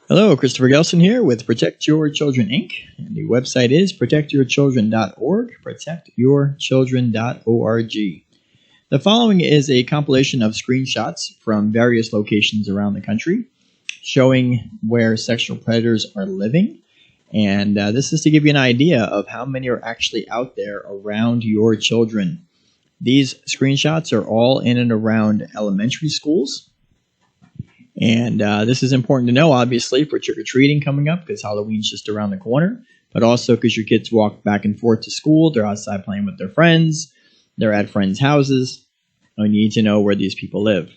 Hello, Christopher Gelson here with Protect Your Children, Inc. And the website is protectyourchildren.org, protectyourchildren.org. The following is a compilation of screenshots from various locations around the country showing where sexual predators are living. And this is to give you an idea of how many are actually out there around your children. These screenshots are all in and around elementary schools. And this is important to know, obviously, for trick-or-treating coming up because Halloween's just around the corner, but also because your kids walk back and forth to school, they're outside playing with their friends, they're at friends' houses. You need to know where these people live.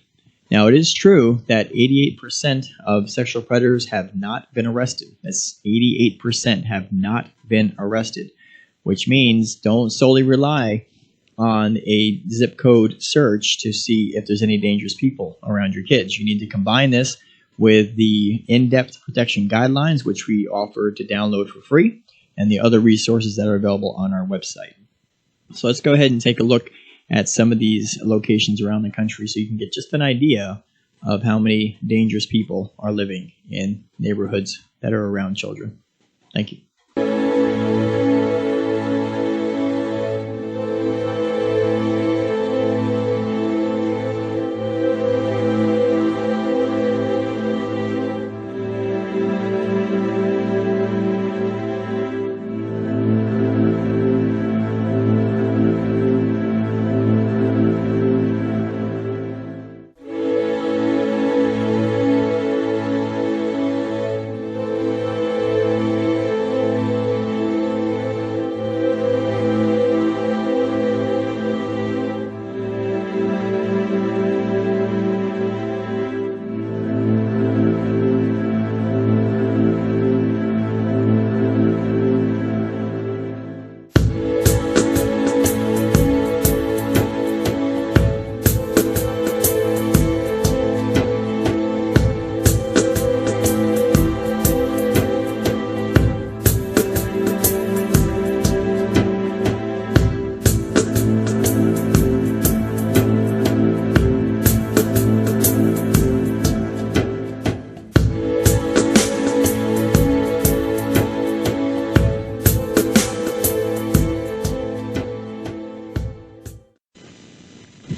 Now, it is true that 88% of sexual predators have not been arrested. That's 88% have not been arrested, which means don't solely rely on a zip code search to see if there's any dangerous people around your kids. You need to combine this with the in-depth protection guidelines, which we offer to download for free, and the other resources that are available on our website. So let's go ahead and take a look at some of these locations around the country so you can get just an idea of how many dangerous people are living in neighborhoods that are around children. Thank you.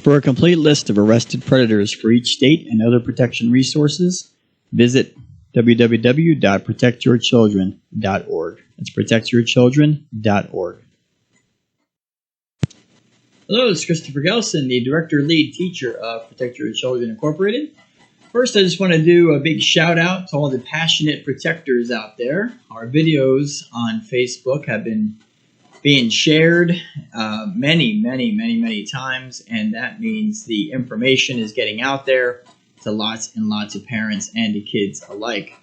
For a complete list of arrested predators for each state and other protection resources, visit www.protectyourchildren.org. That's protectyourchildren.org. Hello, it's Christopher Gelson, the Director Lead Teacher of Protect Your Children Incorporated. First, I just want to do a big shout out to all the passionate protectors out there. Our videos on Facebook have been being shared many times, and that means the information is getting out there to lots and lots of parents and to kids alike.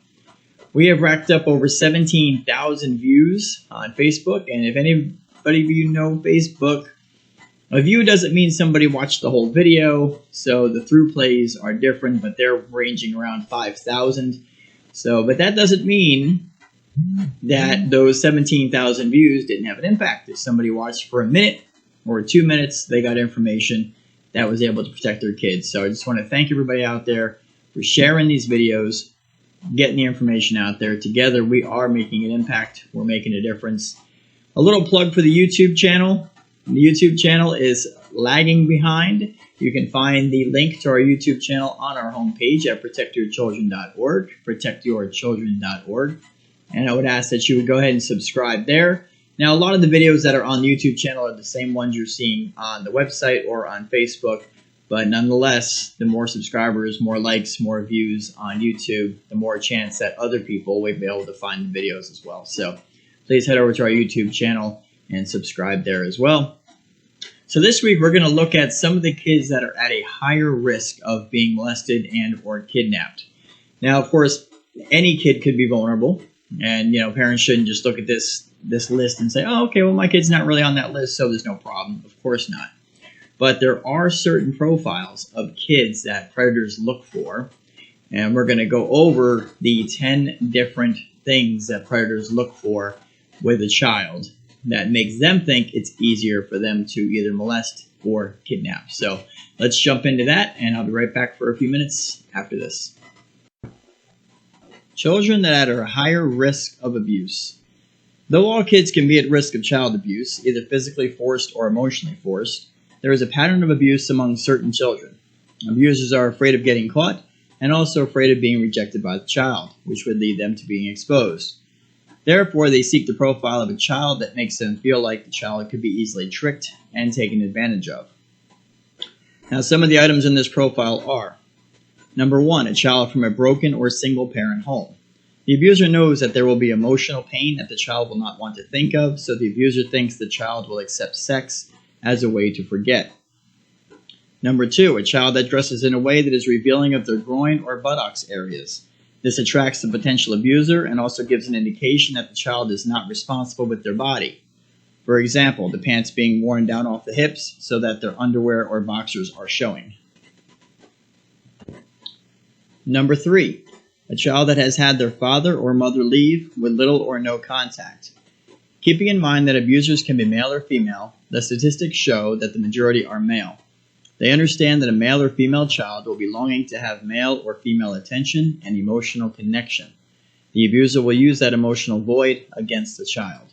We have racked up over 17,000 views on Facebook, and if anybody of you know Facebook, a view doesn't mean somebody watched the whole video, so the through plays are different, but they're ranging around 5,000. But that doesn't mean that those 17,000 views didn't have an impact. If somebody watched for a minute or 2 minutes, they got information that was able to protect their kids. So I just want to thank everybody out there for sharing these videos, getting the information out there. Together, we are making an impact. We're making a difference. A little plug for the YouTube channel. The YouTube channel is lagging behind. You can find the link to our YouTube channel on our homepage at protectyourchildren.org, protectyourchildren.org. And I would ask that you would go ahead and subscribe there. Now, a lot of the videos that are on the YouTube channel are the same ones you're seeing on the website or on Facebook. But nonetheless, the more subscribers, more likes, more views on YouTube, the more chance that other people will be able to find the videos as well. So please head over to our YouTube channel and subscribe there as well. So this week, we're going to look at some of the kids that are at a higher risk of being molested and or kidnapped. Now, of course, any kid could be vulnerable. And, parents shouldn't just look at this list and say, oh, okay, well, my kid's not really on that list, so there's no problem. Of course not. But there are certain profiles of kids that predators look for. And we're going to go over the 10 different things that predators look for with a child that makes them think it's easier for them to either molest or kidnap. So let's jump into that, and I'll be right back for a few minutes after this. children that are at a higher risk of abuse. Though all kids can be at risk of child abuse, either physically forced or emotionally forced, there is a pattern of abuse among certain children. Abusers are afraid of getting caught and also afraid of being rejected by the child, which would lead them to being exposed. Therefore, they seek the profile of a child that makes them feel like the child could be easily tricked and taken advantage of. Now, some of the items in this profile are: number 1, a child from a broken or single-parent home. The abuser knows that there will be emotional pain that the child will not want to think of, so the abuser thinks the child will accept sex as a way to forget. Number 2, a child that dresses in a way that is revealing of their groin or buttocks areas. This attracts the potential abuser and also gives an indication that the child is not responsible with their body. For example, the pants being worn down off the hips so that their underwear or boxers are showing. Number 3, a child that has had their father or mother leave with little or no contact. Keeping in mind that abusers can be male or female, the statistics show that the majority are male. They understand that a male or female child will be longing to have male or female attention and emotional connection. The abuser will use that emotional void against the child.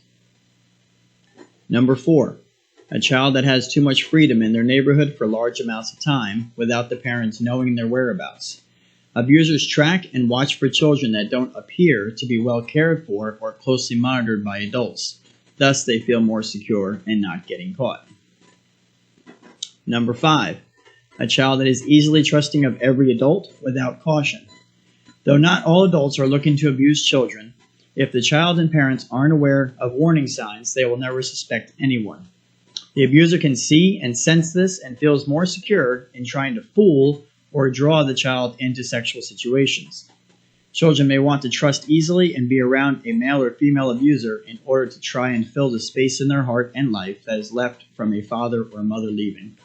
Number 4, a child that has too much freedom in their neighborhood for large amounts of time without the parents knowing their whereabouts. Abusers track and watch for children that don't appear to be well cared for or closely monitored by adults. Thus, they feel more secure in not getting caught. Number 5, a child that is easily trusting of every adult without caution. Though not all adults are looking to abuse children, if the child and parents aren't aware of warning signs, they will never suspect anyone. The abuser can see and sense this and feels more secure in trying to fool or draw the child into sexual situations. Children may want to trust easily and be around a male or female abuser in order to try and fill the space in their heart and life that is left from a father or mother leaving.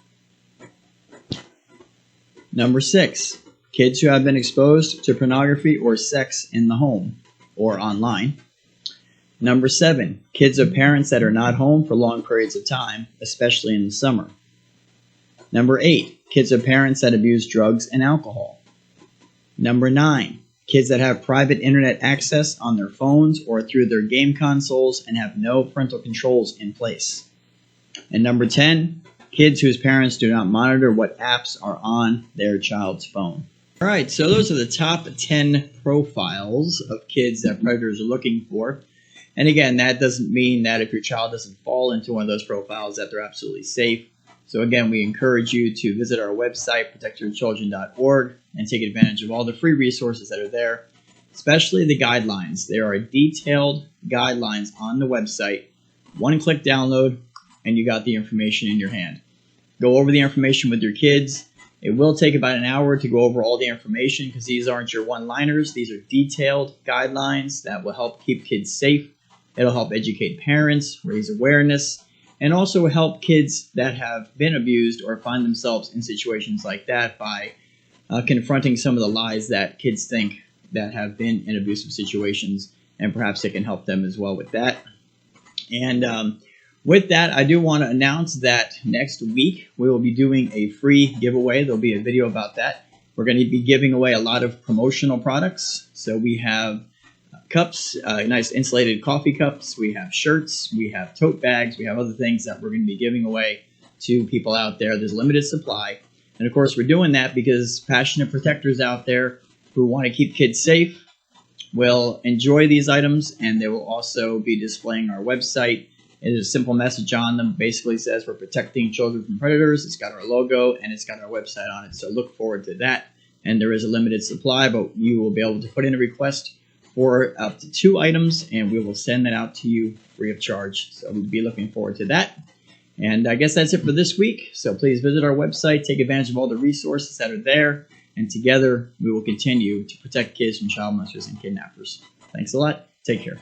Number 6, kids who have been exposed to pornography or sex in the home or online. Number 7, kids of parents that are not home for long periods of time, especially in the summer. Number 8, kids of parents that abuse drugs and alcohol. Number 9, kids that have private internet access on their phones or through their game consoles and have no parental controls in place. And number 10, kids whose parents do not monitor what apps are on their child's phone. All right, so those are the top 10 profiles of kids that predators are looking for. And again, that doesn't mean that if your child doesn't fall into one of those profiles that they're absolutely safe. So again, we encourage you to visit our website, protectyourchildren.org, and take advantage of all the free resources that are there, especially the guidelines. There are detailed guidelines on the website. One-click download, and you got the information in your hand. Go over the information with your kids. It will take about an hour to go over all the information because these aren't your one-liners. These are detailed guidelines that will help keep kids safe. It'll help educate parents, raise awareness, and also help kids that have been abused or find themselves in situations like that by confronting some of the lies that kids think that have been in abusive situations, and perhaps it can help them as well with that. And with that, I do want to announce that next week we will be doing a free giveaway. There'll be a video about that. We're going to be giving away a lot of promotional products. So we have cups, nice insulated coffee cups. We have shirts. We have tote bags. We have other things that we're going to be giving away to people out there. There's limited supply. And of course, we're doing that because passionate protectors out there who want to keep kids safe will enjoy these items, and they will also be displaying our website. It is a simple message on them. Basically says we're protecting children from predators. It's got our logo and it's got our website on it. So look forward to that. And there is a limited supply, but you will be able to put in a request for up to 2 items, and we will send that out to you free of charge. So we'll be looking forward to that. And I guess that's it for this week. So please visit our website, take advantage of all the resources that are there, and together we will continue to protect kids from child molesters and kidnappers. Thanks a lot. Take care.